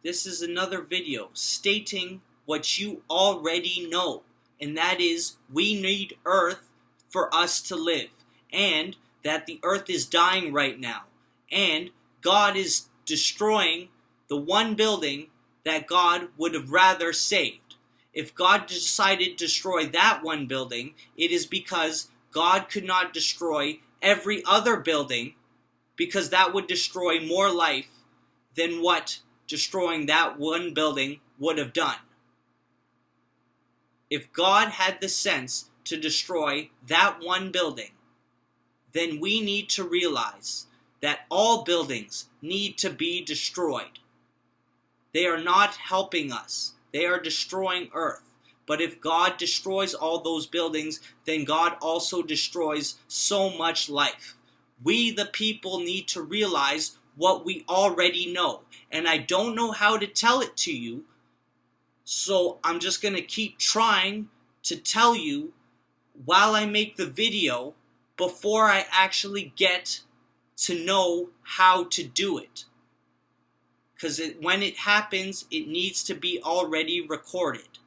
This is another video stating what you already know, and that is we need Earth for us to live, and that the Earth is dying right now, and God is destroying the one building that God would have rather saved. If God decided to destroy that one building, it is because God could not destroy every other building, because that would destroy more life than what destroying that one building would have done. If God had the sense to destroy that one building, then we need to realize that all buildings need to be destroyed. They are not helping us. They are destroying Earth. But if God destroys all those buildings, then God also destroys so much life. We, the people, need to realize what we already know. And I don't know how to tell it to you, so I'm just going to keep trying to tell you while I make the video before I actually get to know how to do it. Because when it happens, it needs to be already recorded.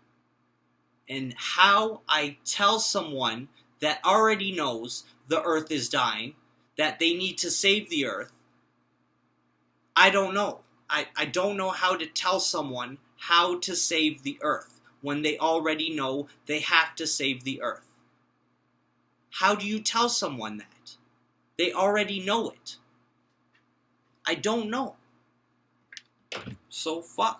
And how I tell someone that already knows the Earth is dying, that they need to save the Earth, I don't know. I don't know how to tell someone how to save the Earth when they already know they have to save the Earth. How do you tell someone that? They already know it. I don't know. So fuck.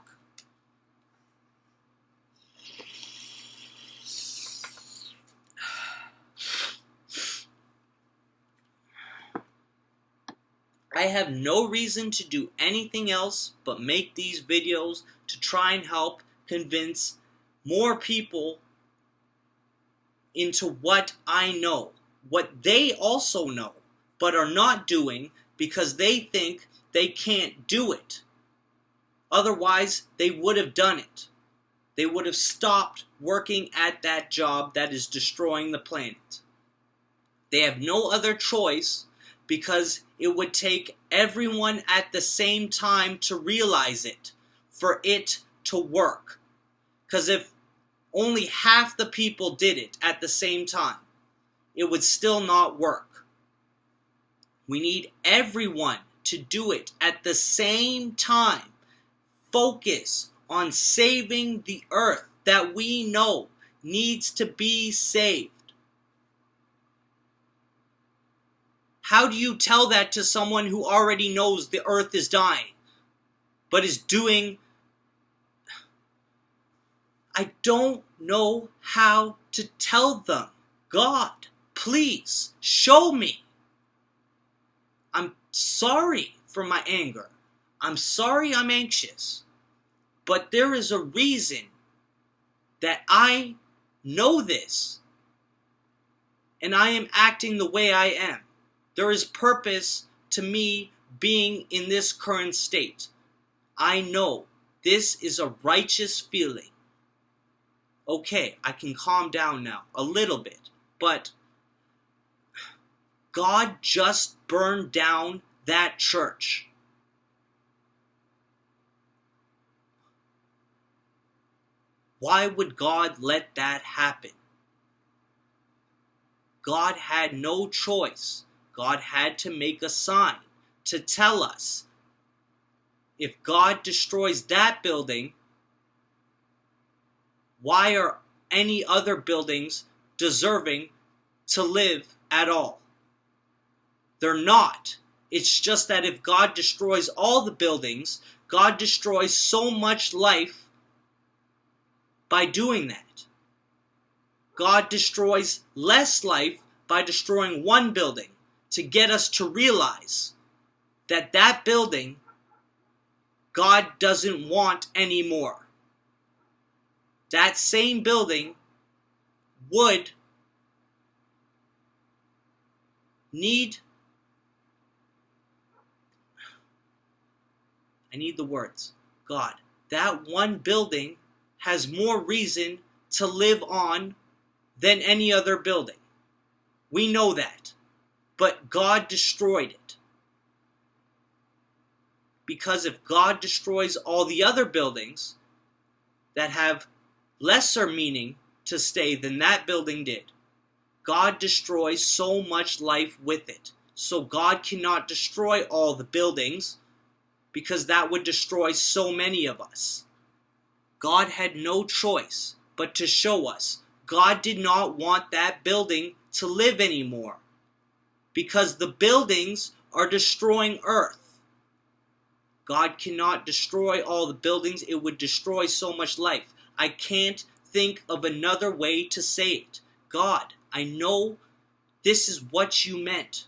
I have no reason to do anything else but make these videos to try and help convince more people into what I know, what they also know, but are not doing because they think they can't do it. Otherwise, they would have done it. They would have stopped working at that job that is destroying the planet. They have no other choice, because it would take everyone at the same time to realize it, for it to work. Because if only half the people did it at the same time, it would still not work. We need everyone to do it at the same time. Focus on saving the Earth that we know needs to be saved. How do you tell that to someone who already knows the Earth is dying, but is doing... I don't know how to tell them. God, please, show me. I'm sorry for my anger. I'm sorry I'm anxious. But there is a reason that I know this, and I am acting the way I am. There is purpose to me being in this current state. I know this is a righteous feeling. Okay, I can calm down now a little bit, but God just burned down that church. Why would God let that happen? God had no choice. God had to make a sign to tell us, if God destroys that building, why are any other buildings deserving to live at all? They're not. It's just that if God destroys all the buildings, God destroys so much life by doing that. God destroys less life by destroying one building, to get us to realize that that building God doesn't want anymore. That same building would need... I need the words. God, that one building has more reason to live on than any other building. We know that. But God destroyed it. Because if God destroys all the other buildings that have lesser meaning to stay than that building did, God destroys so much life with it. So God cannot destroy all the buildings because that would destroy so many of us. God had no choice but to show us God did not want that building to live anymore because the buildings are destroying earth. God cannot destroy all the buildings. It would destroy so much life. I can't think of another way to say it. God, I know this is what you meant.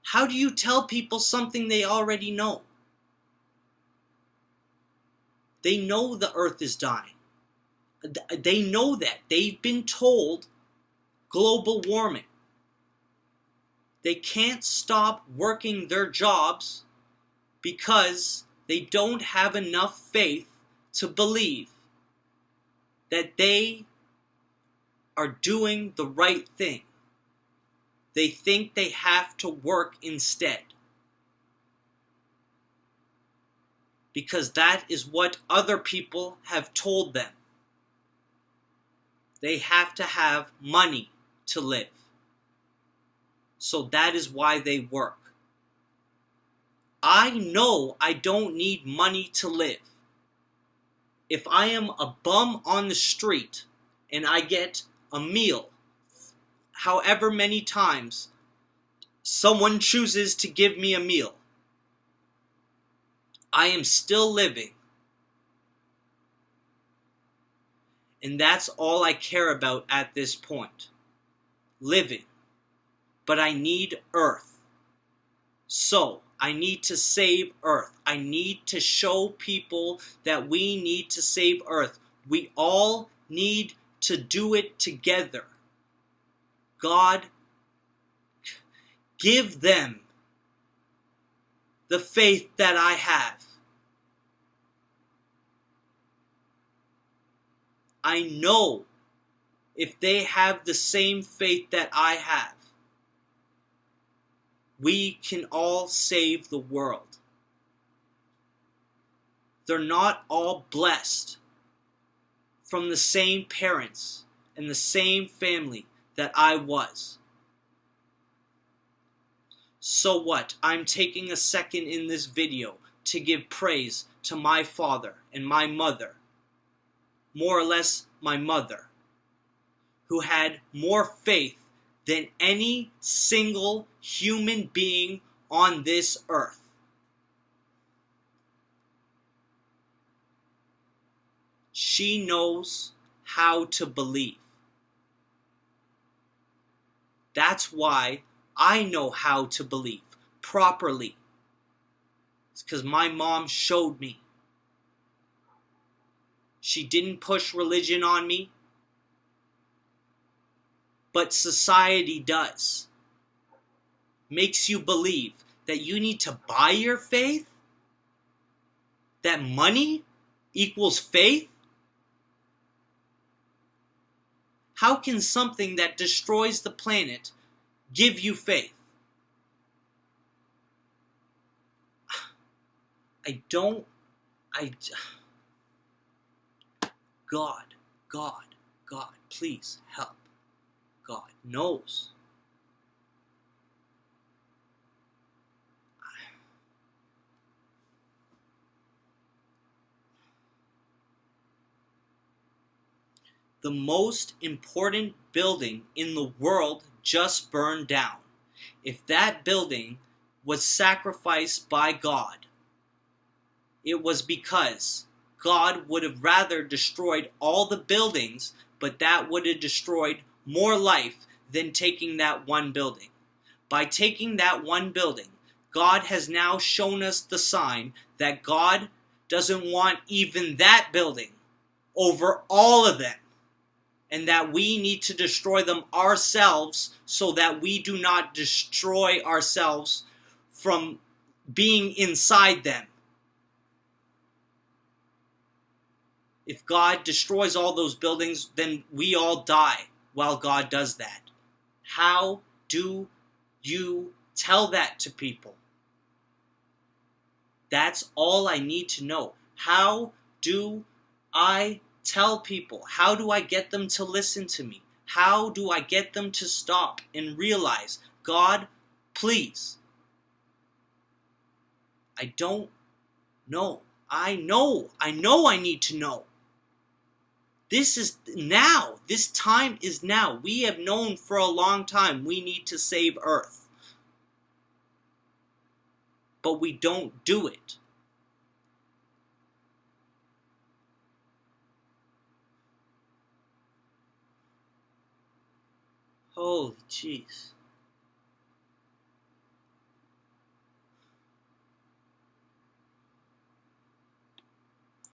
How do you tell people something they already know? They know the earth is dying. They know that. They've been told global warming. They can't stop working their jobs because they don't have enough faith to believe that they are doing the right thing. They think they have to work instead. Because that is what other people have told them. They have to have money to live. So that is why they work. I know I don't need money to live. If I am a bum on the street and I get a meal, however many times someone chooses to give me a meal, I am still living. And that's all I care about at this point. Living. But I need earth. So, I need to save earth. I need to show people that we need to save earth. We all need to do it together. God, give them the faith that I have. I know if they have the same faith that I have, we can all save the world. They're not all blessed from the same parents and the same family that I was. So what? I'm taking a second in this video to give praise to my father and my mother, more or less my mother, who had more faith than any single human being on this earth. She knows how to believe. That's why I know how to believe properly. It's because my mom showed me. She didn't push religion on me, but society does. Makes you believe that you need to buy your faith? That money equals faith? How can something that destroys the planet give you faith? God, please help. God knows. The most important building in the world just burned down. If that building was sacrificed by God, it was because God would have rather destroyed all the buildings, but that would have destroyed more life than taking that one building. By taking that one building, God has now shown us the sign that God doesn't want even that building over all of them, and that we need to destroy them ourselves so that we do not destroy ourselves from being inside them. If God destroys all those buildings, then we all die while God does that. How do you tell that to people? That's all I need to know. How do I tell people? How do I get them to listen to me? How do I get them to stop and realize, God, please? I don't know. I know I need to know. This is now. This time is now. We have known for a long time we need to save Earth. But we don't do it. Holy jeez.